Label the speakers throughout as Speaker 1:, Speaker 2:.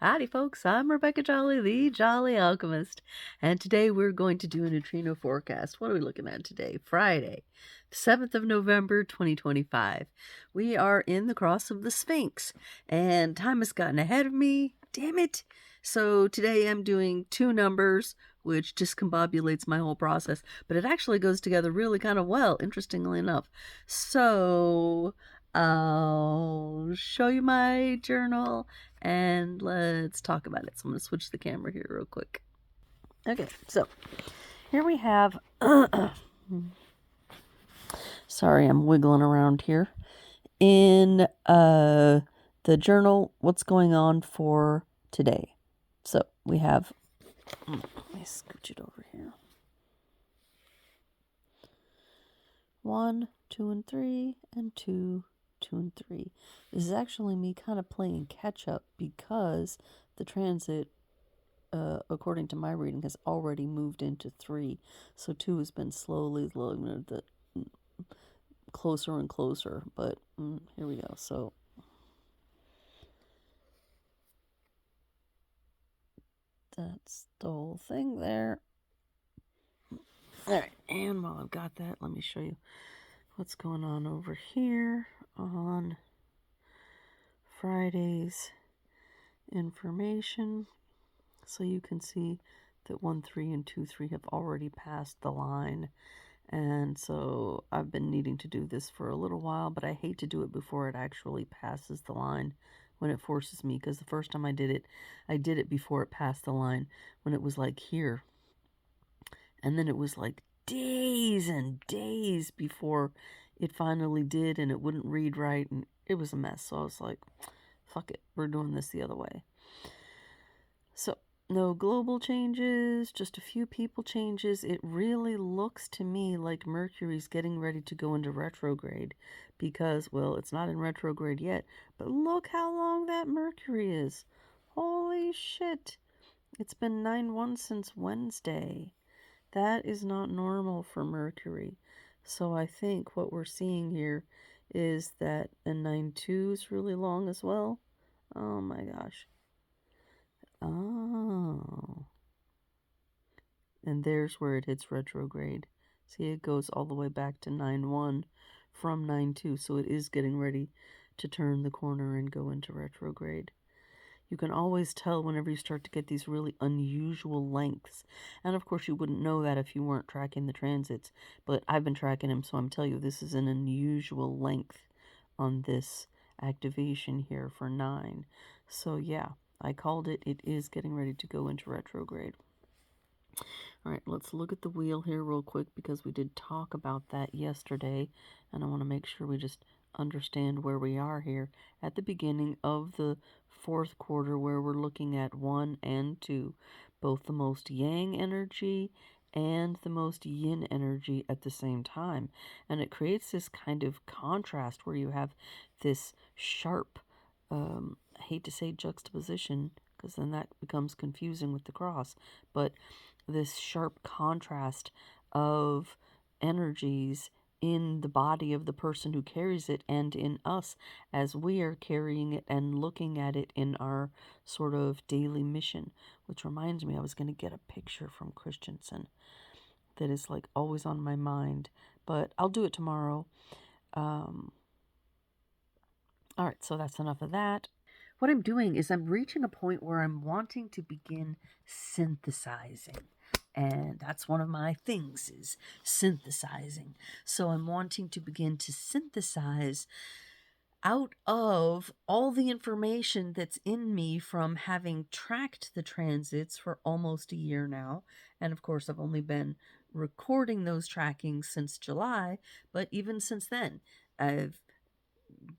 Speaker 1: Howdy, folks. I'm Rebecca Jolly, the Jolly Alchemist, and today we're going to do a neutrino forecast. What are we looking at today? Friday, 7th of November, 2025. We are in the cross of the Sphinx, and time has gotten ahead of me. Damn it. So today I'm doing two numbers, which discombobulates my whole process, but it actually goes together really kind of well, interestingly enough. So I'll show you my journal and let's talk about it. So I'm going to switch the camera here real quick. Okay, so here we have, sorry, I'm wiggling around here. In the journal, what's going on for today. So we have, let me scooch it over here. 1, 2, and 3, and 2, 2, and 3. This is actually me kind of playing catch up because the transit, according to my reading, has already moved into 3. So 2 has been slowly closer and closer. But here we go. So that's the whole thing there. All right, and while I've got that, let me show you what's going on over here on Friday's information. So you can see that 1, 3, and 2, 3 have already passed the line. And so I've been needing to do this for a little while, but I hate to do it before it actually passes the line when it forces me. Because the first time I did it before it passed the line when it was like here. And then it was like days and days before it finally did, and it wouldn't read right, and it was a mess. So I was like, fuck it, we're doing this the other way. So no global changes, just a few people changes. It really looks to me like Mercury's getting ready to go into retrograde because, well, it's not in retrograde yet, but look how long that Mercury is. Holy shit. It's been 9-1 since Wednesday. That is not normal for Mercury. So I think what we're seeing here is that a 9-2 is really long as well. Oh my gosh. Oh. And there's where it hits retrograde. See, it goes all the way back to 9-1 from 9-2. So it is getting ready to turn the corner and go into retrograde. You can always tell whenever you start to get these really unusual lengths. And of course, you wouldn't know that if you weren't tracking the transits. But I've been tracking them, so I'm telling you, this is an unusual length on this activation here for 9. So yeah, I called it. It is getting ready to go into retrograde. All right, let's look at the wheel here real quick because we did talk about that yesterday. And I want to make sure we just understand where we are here at the beginning of the 4th quarter, where we're looking at 1 and 2, both the most yang energy and the most yin energy at the same time. And it creates this kind of contrast where you have this sharp, I hate to say juxtaposition because then that becomes confusing with the cross, but this sharp contrast of energies in the body of the person who carries it and in us as we are carrying it and looking at it in our sort of daily mission. Which reminds me, I was going to get a picture from Christensen that is like always on my mind, but I'll do it tomorrow. All right, so that's enough of that. What I'm doing is I'm reaching a point where I'm wanting to begin synthesizing. And that's one of my things, is synthesizing. So I'm wanting to begin to synthesize out of all the information that's in me from having tracked the transits for almost a year now. And of course, I've only been recording those trackings since July, but even since then, I've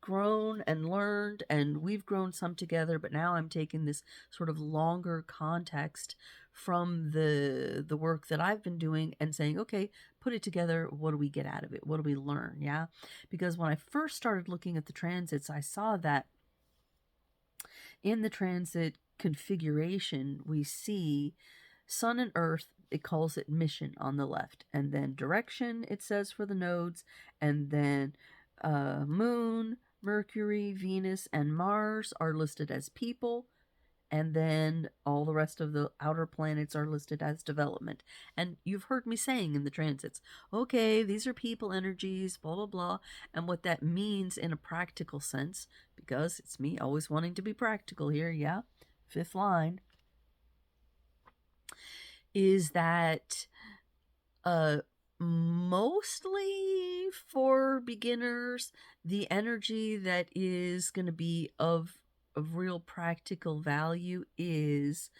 Speaker 1: grown and learned, and we've grown some together, but now I'm taking this sort of longer context from the work that I've been doing and saying, okay, put it together. What do we get out of it? What do we learn? Yeah. Because when I first started looking at the transits, I saw that in the transit configuration, we see Sun and Earth, it calls it mission on the left, and then direction, it says for the nodes, and then Moon, Mercury, Venus, and Mars are listed as people, And then all the rest of the outer planets are listed as development. And you've heard me saying in the transits, okay, these are people energies, blah, blah, blah. And what that means in a practical sense, because it's me always wanting to be practical here, yeah, fifth line, is that mostly for beginners, the energy that is going to be of real practical value is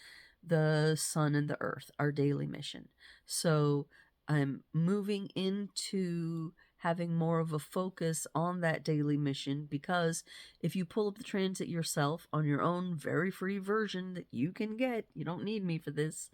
Speaker 1: the sun and the earth, our daily mission. So I'm moving into having more of a focus on that daily mission, because if you pull up the transit yourself on your own very free version that you can get, you don't need me for this,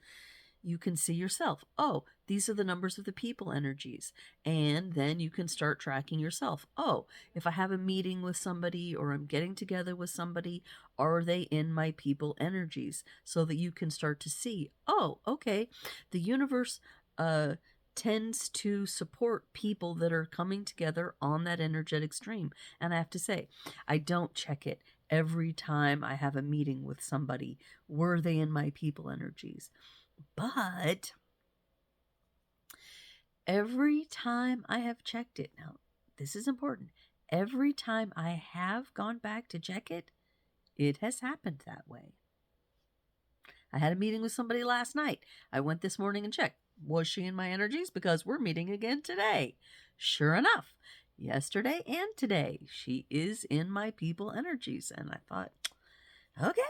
Speaker 1: you can see yourself, oh, these are the numbers of the people energies. And then you can start tracking yourself. Oh, if I have a meeting with somebody or I'm getting together with somebody, are they in my people energies? So that you can start to see, oh, okay, the universe tends to support people that are coming together on that energetic stream. And I have to say, I don't check it every time I have a meeting with somebody. Were they in my people energies? But every time I have checked it, now this is important, every time I have gone back to check it, it has happened that way. I had a meeting with somebody last night. I went this morning and checked. Was she in my energies? Because we're meeting again today. Sure enough, yesterday and today, she is in my people energies. And I thought, okay,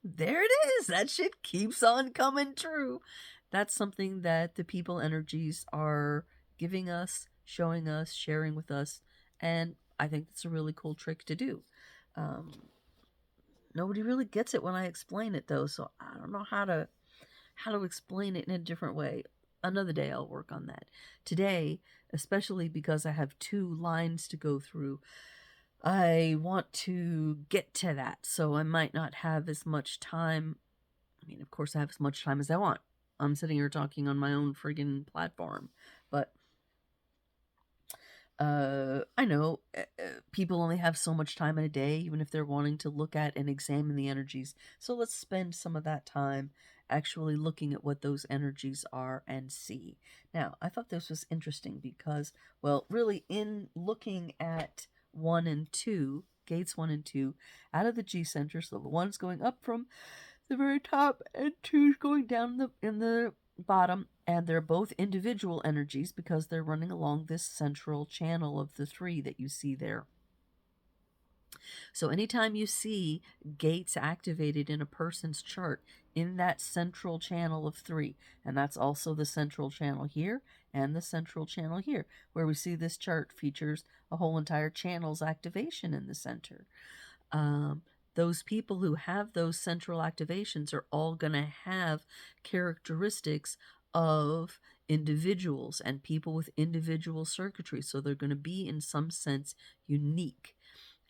Speaker 1: there it is. That shit keeps on coming true. That's something that the people energies are giving us, showing us, sharing with us, and I think it's a really cool trick to do. Nobody really gets it when I explain it, though, so I don't know how to explain it in a different way. Another day I'll work on that. Today, especially because I have 2 lines to go through, I want to get to that, so I might not have as much time. I mean, of course, I have as much time as I want. I'm sitting here talking on my own friggin' platform. But I know people only have so much time in a day, even if they're wanting to look at and examine the energies. So let's spend some of that time actually looking at what those energies are and see. Now, I thought this was interesting because, well, really, in looking at 1 and 2, gates 1 and 2, out of the G center, so the one's going up from the very top and 2's going down in the bottom, and they're both individual energies because they're running along this central channel of the 3 that you see there. So anytime you see gates activated in a person's chart in that central channel of 3, and that's also the central channel here and the central channel here, where we see this chart features a whole entire channel's activation in the center. Those people who have those central activations are all going to have characteristics of individuals and people with individual circuitry. So they're going to be, in some sense, unique,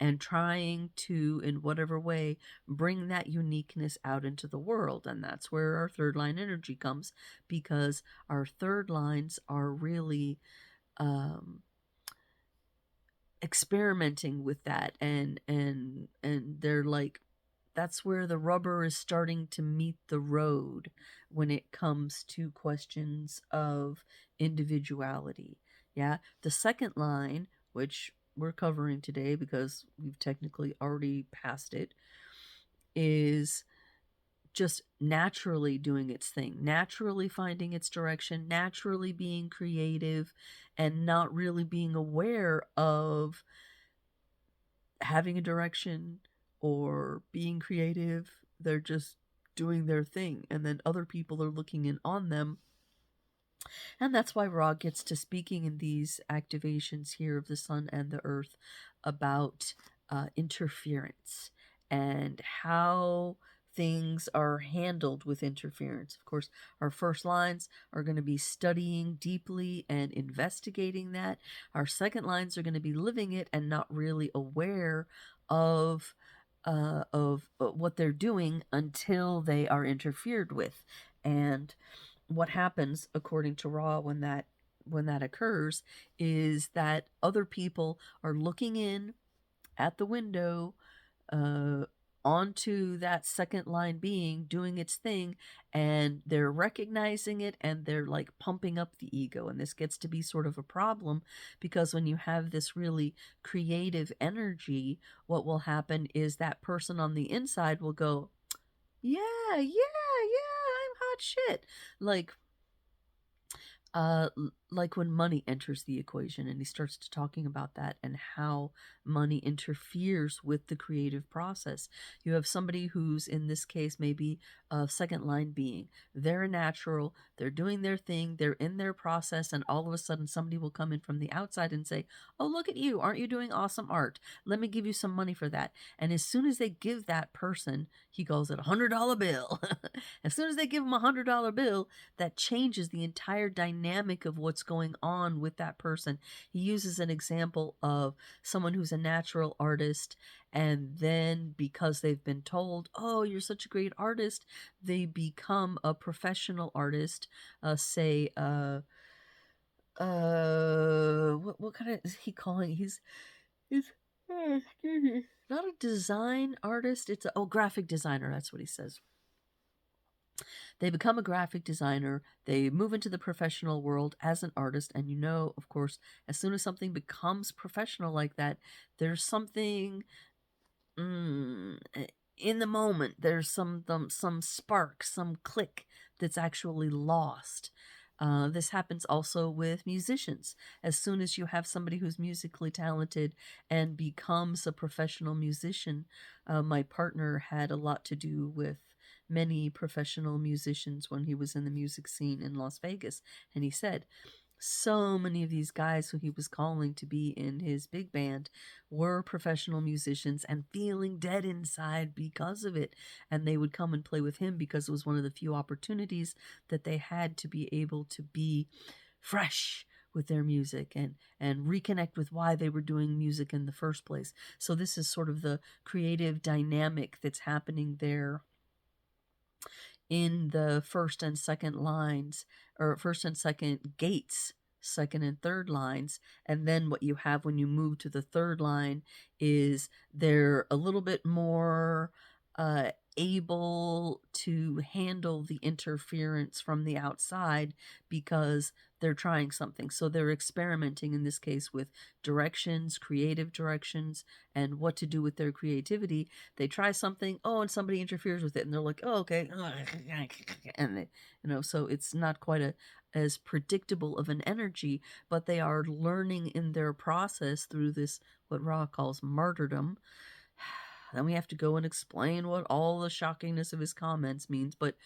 Speaker 1: and trying to, in whatever way, bring that uniqueness out into the world. And that's where our 3rd line energy comes, because our 3rd lines are really experimenting with that, and they're like, that's where the rubber is starting to meet the road when it comes to questions of individuality. Yeah, the 2nd line, which we're covering today because we've technically already passed it, is just naturally doing its thing, naturally finding its direction, naturally being creative, and not really being aware of having a direction or being creative. They're just doing their thing, and then other people are looking in on them. And that's why Ra gets to speaking in these activations here of the sun and the earth about interference and how things are handled with interference. Of course, our first lines are going to be studying deeply and investigating that. Our second lines are going to be living it and not really aware of what they're doing until they are interfered with. And what happens, according to Ra, when that occurs, is that other people are looking in at the window onto that second line being doing its thing, and they're recognizing it, and they're like pumping up the ego. And this gets to be sort of a problem, because when you have this really creative energy, what will happen is that person on the inside will go, yeah, yeah, yeah, I'm hot shit. Like when money enters the equation, and he starts to talking about that and how money interferes with the creative process. You have somebody who's, in this case, maybe a second line being. They're a natural, they're doing their thing, they're in their process, and all of a sudden somebody will come in from the outside and say, oh, look at you, aren't you doing awesome art? Let me give you some money for that. And as soon as they give that person, he calls it $100 bill. As soon as they give him $100 bill, that changes the entire dynamic of what's going on with that person. He uses an example of someone who's a natural artist, and then because they've been told, oh, you're such a great artist, they become a professional artist. What kind of is he calling? He's excuse me, not a design artist. It's a graphic designer. That's what he says. They become a graphic designer. They move into the professional world as an artist. And you know, of course, as soon as something becomes professional like that, there's something in the moment. There's some spark, some click that's actually lost. This happens also with musicians. As soon as you have somebody who's musically talented and becomes a professional musician, my partner had a lot to do with many professional musicians when he was in the music scene in Las Vegas. And he said, so many of these guys who he was calling to be in his big band were professional musicians and feeling dead inside because of it. And they would come and play with him because it was one of the few opportunities that they had to be able to be fresh with their music and reconnect with why they were doing music in the first place. So this is sort of the creative dynamic that's happening there in the first and second lines, or first and second gates, second and third lines. And then what you have when you move to the third line is they're a little bit more able to handle the interference from the outside because they're trying something. So they're experimenting, in this case, with directions, creative directions, and what to do with their creativity. They try something, and somebody interferes with it, and they're like, oh, okay. And they, so it's not quite as predictable of an energy, but they are learning in their process through this, what Ra calls martyrdom. Then we have to go and explain what all the shockingness of his comments means. But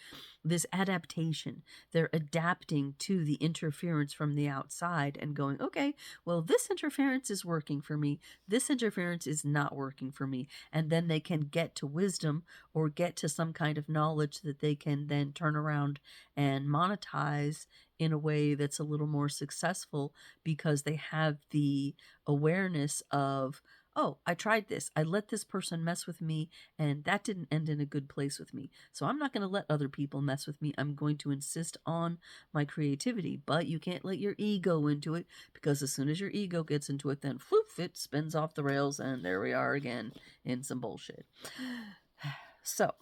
Speaker 1: this adaptation, they're adapting to the interference from the outside and going, okay, well, this interference is working for me. This interference is not working for me. And then they can get to wisdom or get to some kind of knowledge that they can then turn around and monetize in a way that's a little more successful, because they have the awareness of, oh, I tried this. I let this person mess with me, and that didn't end in a good place with me. So I'm not going to let other people mess with me. I'm going to insist on my creativity. But you can't let your ego into it, because as soon as your ego gets into it, then floof, it spins off the rails, and there we are again in some bullshit. So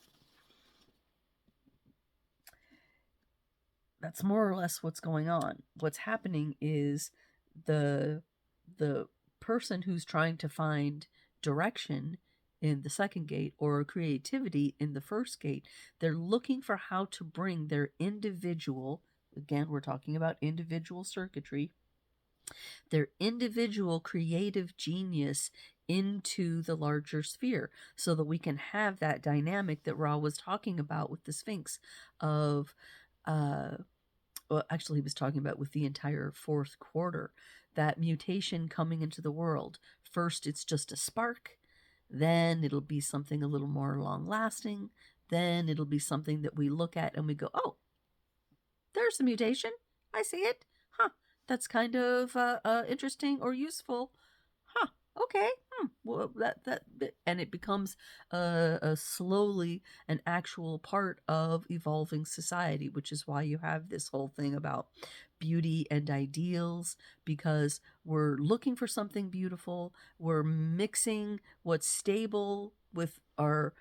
Speaker 1: that's more or less what's going on. What's happening is the person who's trying to find direction in the second gate, or creativity in the first gate, they're looking for how to bring their individual, again, we're talking about individual circuitry, their individual creative genius into the larger sphere, so that we can have that dynamic that Ra was talking about with the Sphinx of, well, actually he was talking about with the entire fourth quarter, that mutation coming into the world. First, it's just a spark. Then it'll be something a little more long lasting. Then it'll be something that we look at and we go, oh, there's the mutation. I see it. Huh. That's kind of interesting or useful. Huh. Okay. Well, and it becomes slowly an actual part of evolving society, which is why you have this whole thing about beauty and ideals, because we're looking for something beautiful. We're mixing what's stable with our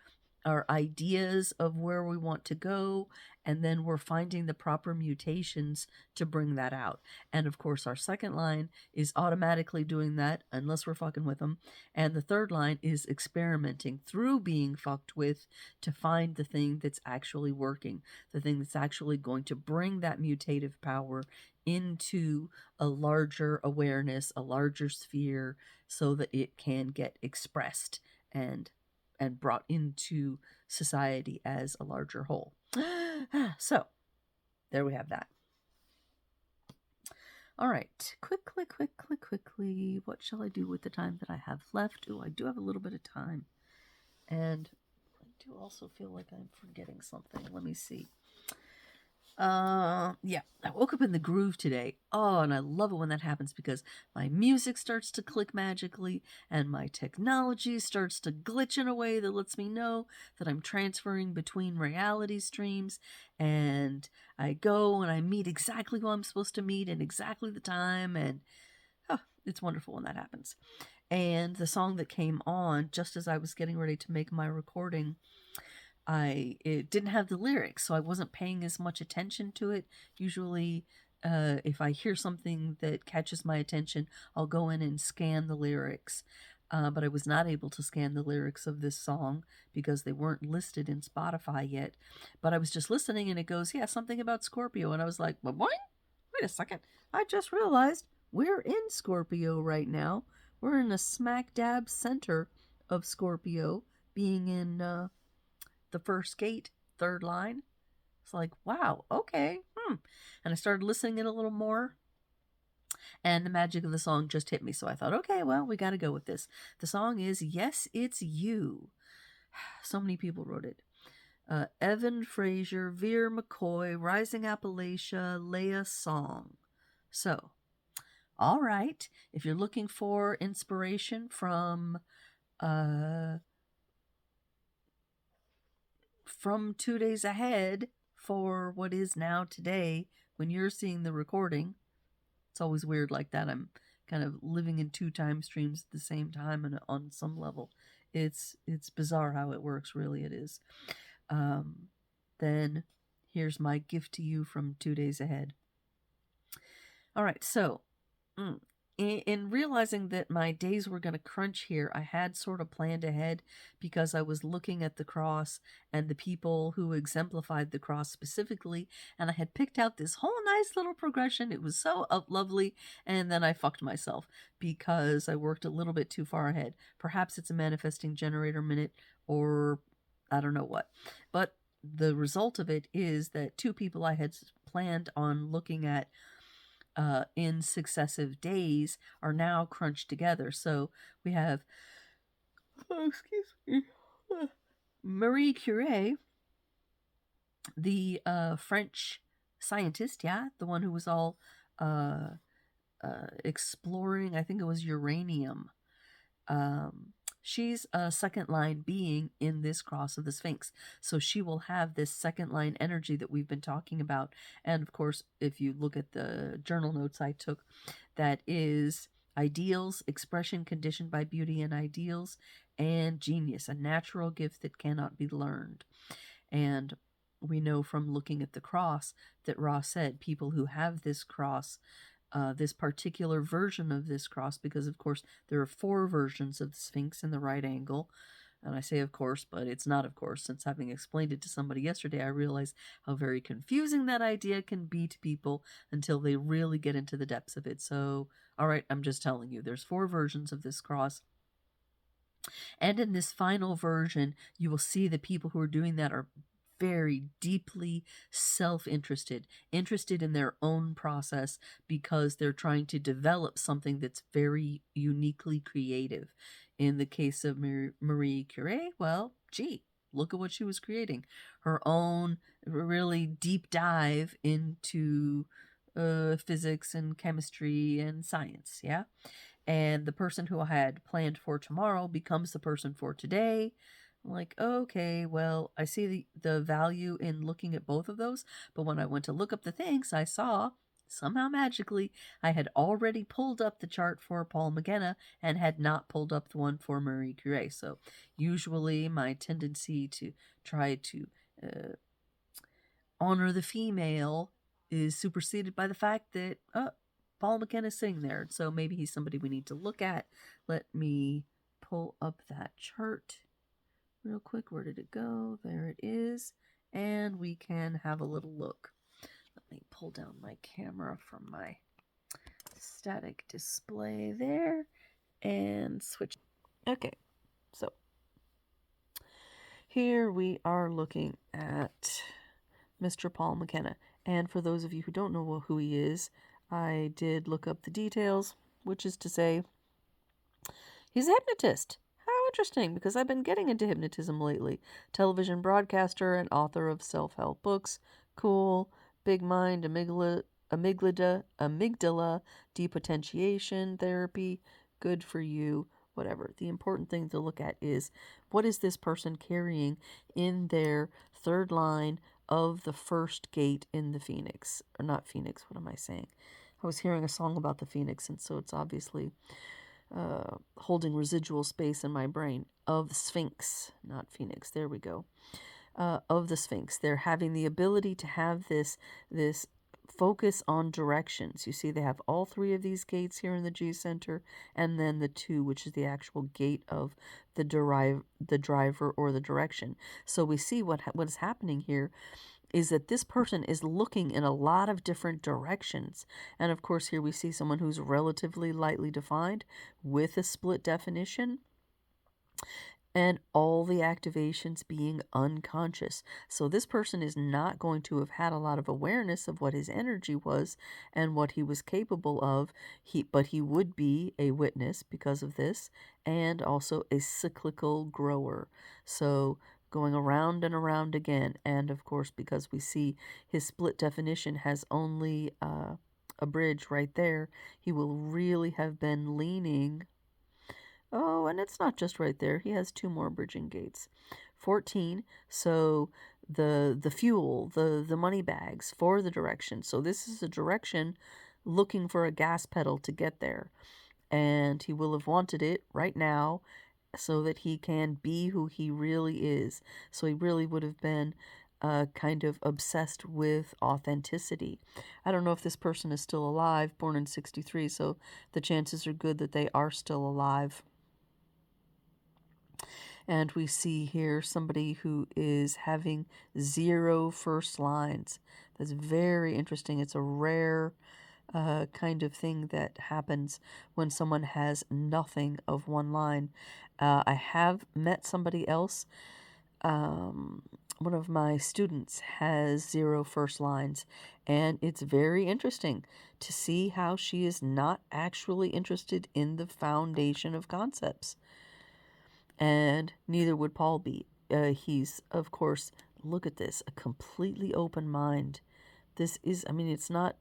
Speaker 1: our ideas of where we want to go, and then we're finding the proper mutations to bring that out. And of course, our second line is automatically doing that unless we're fucking with them. And the third line is experimenting through being fucked with to find the thing that's actually working, the thing that's actually going to bring that mutative power into a larger awareness, a larger sphere, so that it can get expressed and brought into society as a larger whole. So, there we have that. All right, quickly, what shall I do with the time that I have left? Oh, I do have a little bit of time. And I do also feel like I'm forgetting something. Let me see. Yeah, I woke up in the groove today. Oh, and I love it when that happens because my music starts to click magically and my technology starts to glitch in a way that lets me know that I'm transferring between reality streams, and I go and I meet exactly who I'm supposed to meet and exactly the time, and it's wonderful when that happens. And the song that came on just as I was getting ready to make my recording, it didn't have the lyrics, so I wasn't paying as much attention to it. Usually, if I hear something that catches my attention, I'll go in and scan the lyrics. But I was not able to scan the lyrics of this song because they weren't listed in Spotify yet. But I was just listening, and it goes, yeah, something about Scorpio. And I was like, well, what? Wait a second. I just realized we're in Scorpio right now. We're in the smack dab center of Scorpio, being in the first gate, third line. It's like, wow, okay. And I started listening it a little more, and the magic of the song just hit me. So I thought, okay, well, we got to go with this. The song is Yes, It's You. So many people wrote it. Evan Fraser, Veer McCoy, Rising Appalachia, Leia Song. So, all right, if you're looking for inspiration from 2 days ahead for what is now today, when you're seeing the recording, it's always weird like that. I'm kind of living in 2 time streams at the same time, and on some level it's bizarre how it works. Really, it is. Then here's my gift to you from 2 days ahead. All right, so in realizing that my days were going to crunch here, I had sort of planned ahead because I was looking at the cross and the people who exemplified the cross specifically, and I had picked out this whole nice little progression. It was so lovely, and then I fucked myself because I worked a little bit too far ahead. Perhaps it's a manifesting generator minute, or I don't know what. But the result of it is that 2 people I had planned on looking at in successive days are now crunched together. So we have, Marie Curie, the French scientist, the one who was all exploring, I think it was uranium. She's a second line being in this cross of the Sphinx. So she will have this second line energy that we've been talking about. And of course, if you look at the journal notes I took, that is ideals, expression conditioned by beauty and ideals, and genius, a natural gift that cannot be learned. And we know from looking at the cross that Ross said people who have this cross, this particular version of this cross, because of course there are 4 versions of the Sphinx in the right angle. And I say of course, but it's not of course, since having explained it to somebody yesterday, I realized how very confusing that idea can be to people until they really get into the depths of it. So, all right, I'm just telling you, there's 4 versions of this cross. And in this final version, you will see the people who are doing that are very deeply self-interested, interested in their own process because they're trying to develop something that's very uniquely creative. In the case of Marie Curie, well, gee, look at what she was creating. Her own really deep dive into physics and chemistry and science, yeah? And the person who I had planned for tomorrow becomes the person for today. I'm like, okay, well, I see the value in looking at both of those, but when I went to look up the things, I saw Somehow magically, I had already pulled up the chart for Paul McKenna and had not pulled up the one for Marie Curie. So usually my tendency to try to honor the female is superseded by the fact that Paul McKenna's sitting there. So maybe he's somebody we need to look at. Let me pull up that chart real quick. Where did it go? There it is. And we can have a little look. Let me pull down my camera from my static display there and switch. Okay, so here we are looking at Mr. Paul McKenna. And for those of you who don't know who he is, I did look up the details, which is to say, he's a hypnotist. How interesting, because I've been getting into hypnotism lately. Television broadcaster and author of self-help books. Cool. Big mind, amygdala depotentiation therapy. Good for you. Whatever. The important thing to look at is, what is this person carrying in their third line of the first gate in the Phoenix? Or not Phoenix, what am I saying? I was hearing a song about the Phoenix, and so it's obviously holding residual space in my brain. Of Sphinx, not Phoenix. There we go. Of the Sphinx. They're having the ability to have this focus on directions. You see they have all three of these gates here in the G center, and then the 2, which is the actual gate of the driver or the direction. So we see what is happening here is that this person is looking in a lot of different directions. And of course here we see someone who's relatively lightly defined with a split definition, and all the activations being unconscious. So this person is not going to have had a lot of awareness of what his energy was and what he was capable of, but he would be a witness because of this, and also a cyclical grower. So going around and around again. And of course, because we see his split definition has only a bridge right there, he will really have been leaning. Oh, and it's not just right there. He has 2 more bridging gates. 14, so the fuel, the money bags for the direction. So this is a direction looking for a gas pedal to get there. And he will have wanted it right now so that he can be who he really is. So he really would have been kind of obsessed with authenticity. I don't know if this person is still alive, born in 63, so the chances are good that they are still alive. And we see here somebody who is having 0 first lines. That's very interesting. It's a rare kind of thing that happens when someone has nothing of one line. I have met somebody else. One of my students has 0 first lines, and it's very interesting to see how she is not actually interested in the foundation of concepts. And neither would Paul be. He's, of course, look at this, a completely open mind. This is, I mean, it's not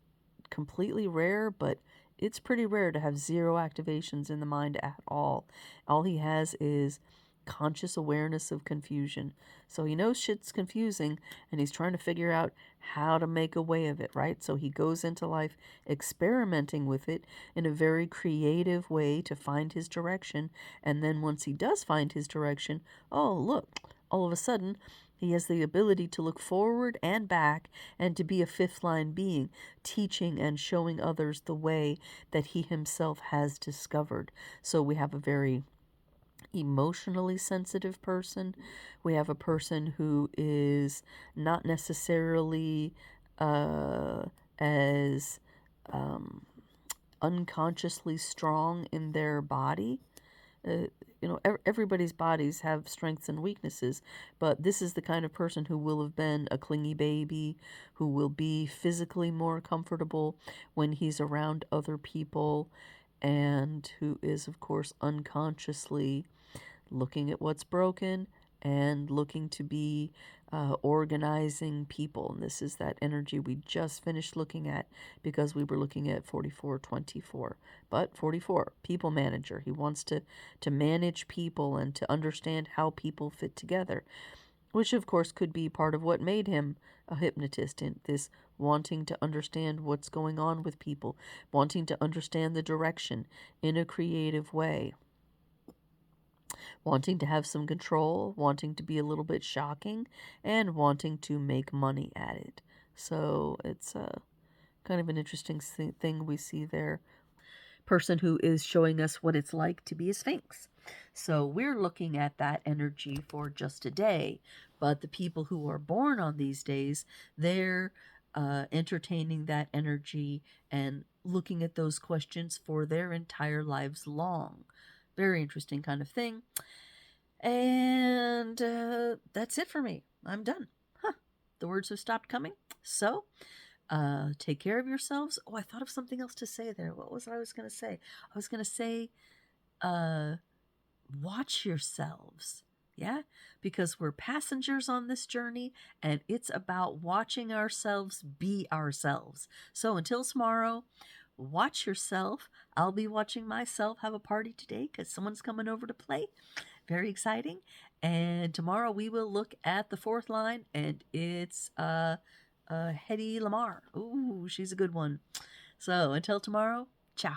Speaker 1: completely rare, but it's pretty rare to have 0 activations in the mind at all. All he has is conscious awareness of confusion. So he knows shit's confusing, and he's trying to figure out how to make a way of it, right? So he goes into life experimenting with it in a very creative way to find his direction. And then once he does find his direction, oh, look, all of a sudden, he has the ability to look forward and back and to be a 5th line being, teaching and showing others the way that he himself has discovered. So we have a very emotionally sensitive person. We have a person who is not necessarily as unconsciously strong in their body. Everybody's bodies have strengths and weaknesses, but this is the kind of person who will have been a clingy baby, who will be physically more comfortable when he's around other people, and who is, of course, unconsciously looking at what's broken and looking to be organizing people. And this is that energy we just finished looking at because we were looking at 4424. But 44, people manager. He wants to manage people and to understand how people fit together, which of course could be part of what made him a hypnotist, in this wanting to understand what's going on with people, wanting to understand the direction in a creative way, wanting to have some control, wanting to be a little bit shocking, and wanting to make money at it. So it's kind of an interesting thing we see there. Person who is showing us what it's like to be a Sphinx. So we're looking at that energy for just a day, but the people who are born on these days, they're entertaining that energy and looking at those questions for their entire lives long. Very interesting kind of thing. And that's it for me. I'm done. Huh. The words have stopped coming. So take care of yourselves. Oh, I thought of something else to say there. What was I was going to say? I was going to say, watch yourselves. Yeah, because we're passengers on this journey, and it's about watching ourselves be ourselves. So until tomorrow, watch yourself. I'll be watching myself have a party today because someone's coming over to play. Very exciting. And tomorrow we will look at the fourth line, and it's Hedy Lamar. Ooh, she's a good one. So until tomorrow, ciao.